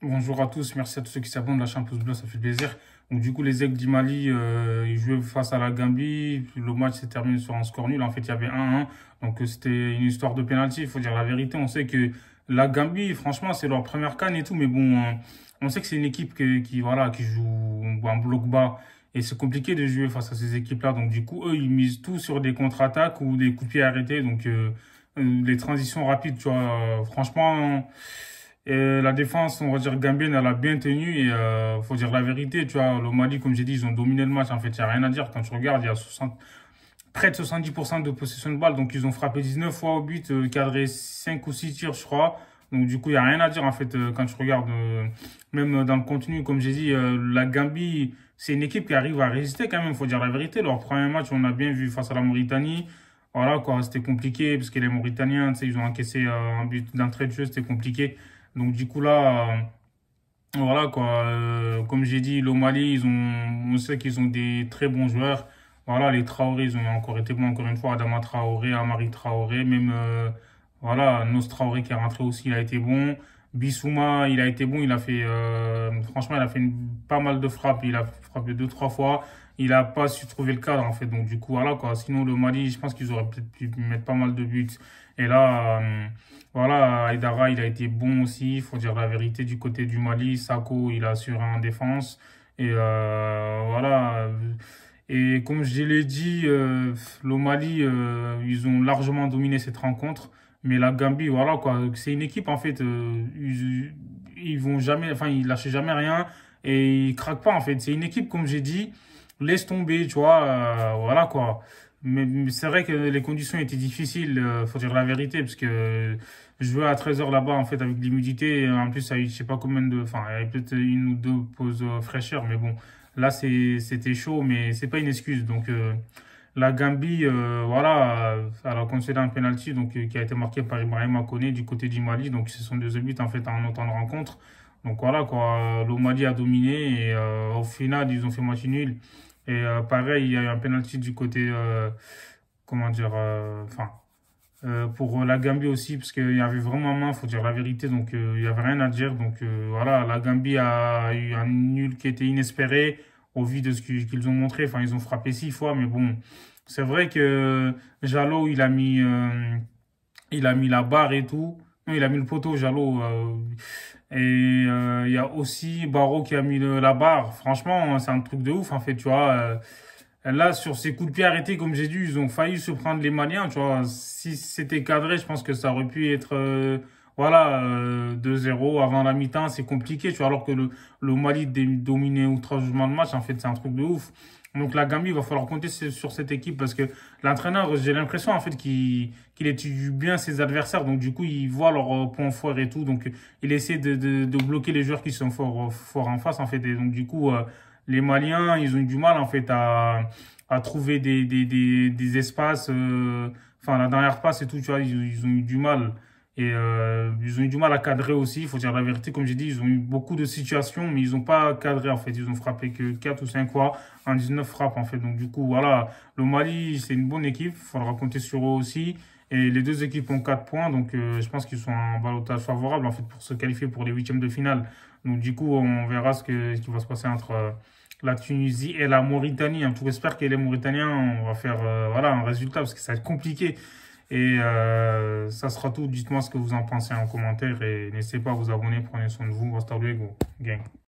Bonjour à tous, merci à tous ceux qui s'abonnent à la chaîne Pouce Bleu, ça fait plaisir. Donc du coup les Aigles du Mali, ils jouaient face à la Gambie, le match s'est terminé sur un score nul, en fait il y avait 1-1, donc c'était une histoire de pénalty, il faut dire la vérité, on sait que la Gambie, franchement c'est leur première CAN et tout, mais bon, on sait que c'est une équipe voilà, qui joue un bloc bas, et c'est compliqué de jouer face à ces équipes-là, donc du coup eux ils misent tout sur des contre-attaques ou des coups de pied arrêtés, donc les transitions rapides, tu vois, franchement... Et la défense, on va dire, gambienne, elle a bien tenu et faut dire la vérité, tu vois, le Mali, comme j'ai dit, ils ont dominé le match. En fait, il n'y a rien à dire. Quand tu regardes, il y a près de 70% de possession de balle. Donc, ils ont frappé 19 fois au but, cadré 5 ou 6 tirs, je crois. Donc, du coup, il n'y a rien à dire, en fait, quand tu regardes, même dans le contenu, comme j'ai dit, la Gambie, c'est une équipe qui arrive à résister quand même, faut dire la vérité. Leur premier match, on a bien vu face à la Mauritanie. Voilà, quoi, c'était compliqué parce que les Mauritaniens, tu sais, ils ont encaissé un but d'entrée de jeu, c'était compliqué. Donc du coup là, voilà quoi. Comme j'ai dit, le Mali, on sait qu'ils ont des très bons joueurs. Voilà, les Traoré, ils ont encore été bons encore une fois. Adama Traoré, Amari Traoré, même voilà, Nos Traoré qui est rentré aussi, il a été bon. Bissouma, il a été bon. Il a fait, franchement, il a fait pas mal de frappes. Il a frappé deux, trois fois. Il a pas su trouver le cadre en fait. Donc du coup voilà quoi. Sinon le Mali, je pense qu'ils auraient peut-être pu mettre pas mal de buts. Et là, voilà, Aïdara, il a été bon aussi, il faut dire la vérité, du côté du Mali. Sako, il a assuré en défense. Et voilà. Et comme je l'ai dit, le Mali, ils ont largement dominé cette rencontre. Mais la Gambie, voilà quoi, c'est une équipe en fait, ils vont jamais, enfin ils lâchent jamais rien et ils craquent pas en fait. C'est une équipe, comme j'ai dit, laisse tomber, tu vois, voilà quoi. Mais c'est vrai que les conditions étaient difficiles, faut dire la vérité, parce que je jouais à 13 heures là-bas, en fait, avec l'humidité. En plus, ça a eu, je sais pas combien de, enfin, il y avait peut-être une ou deux pauses fraîcheur, mais bon, là, c'était chaud, mais c'est pas une excuse. Donc, la Gambie, voilà, elle a concédé un penalty, donc, qui a été marqué par Ibrahima Koné du côté du Mali. Donc, ce sont deux buts, en fait, en autant de rencontres. Donc, voilà, quoi, le Mali a dominé et au final, ils ont fait match nul. Et pareil, il y a eu un penalty du côté, comment dire, enfin, pour la Gambie aussi, parce qu'il y avait vraiment main, faut dire la vérité, donc il y avait rien à dire. Donc voilà, la Gambie a eu un nul qui était inespéré au vu de ce qu'ils ont montré. Enfin, ils ont frappé 6 fois, mais bon, c'est vrai que Jallo, il a mis la barre et tout. Non, il a mis le poteau, Jallo. Et il y a aussi Barreau qui a mis la barre. Franchement, c'est un truc de ouf, en fait, tu vois. Là, sur ces coups de pied arrêtés, comme j'ai dit, ils ont failli se prendre les Maliens, tu vois. Si c'était cadré, je pense que ça aurait pu être, voilà, 2-0 avant la mi-temps. C'est compliqué, tu vois, alors que le Mali dominait outrageusement le match. En fait, c'est un truc de ouf. Donc, la Gambie, il va falloir compter sur cette équipe parce que l'entraîneur, j'ai l'impression, en fait, qu'il étudie bien ses adversaires. Donc, du coup, il voit leurs points forts et tout. Donc, il essaie de bloquer les joueurs qui sont forts en face, en fait. Et donc, du coup, les Maliens, ils ont eu du mal en fait à trouver des espaces. Enfin, la dernière passe et tout, tu vois, ils ont eu du mal. Et ils ont eu du mal à cadrer aussi, il faut dire la vérité. Comme j'ai dit, ils ont eu beaucoup de situations, mais ils n'ont pas cadré en fait. Ils ont frappé que 4 ou 5 fois en 19 frappes en fait. Donc du coup, voilà, le Mali, c'est une bonne équipe, il faudra compter sur eux aussi. Et les deux équipes ont 4 points, donc je pense qu'ils sont en ballottage favorable en fait pour se qualifier pour les huitièmes de finale. Donc du coup, on verra ce qui va se passer entre la Tunisie et la Mauritanie. En tout cas, j'espère que les Mauritaniens, on va faire voilà, un résultat parce que ça va être compliqué. Et ça sera tout. Dites-moi ce que vous en pensez en commentaire et n'hésitez pas à vous abonner. Prenez soin de vous. Hasta luego, gang.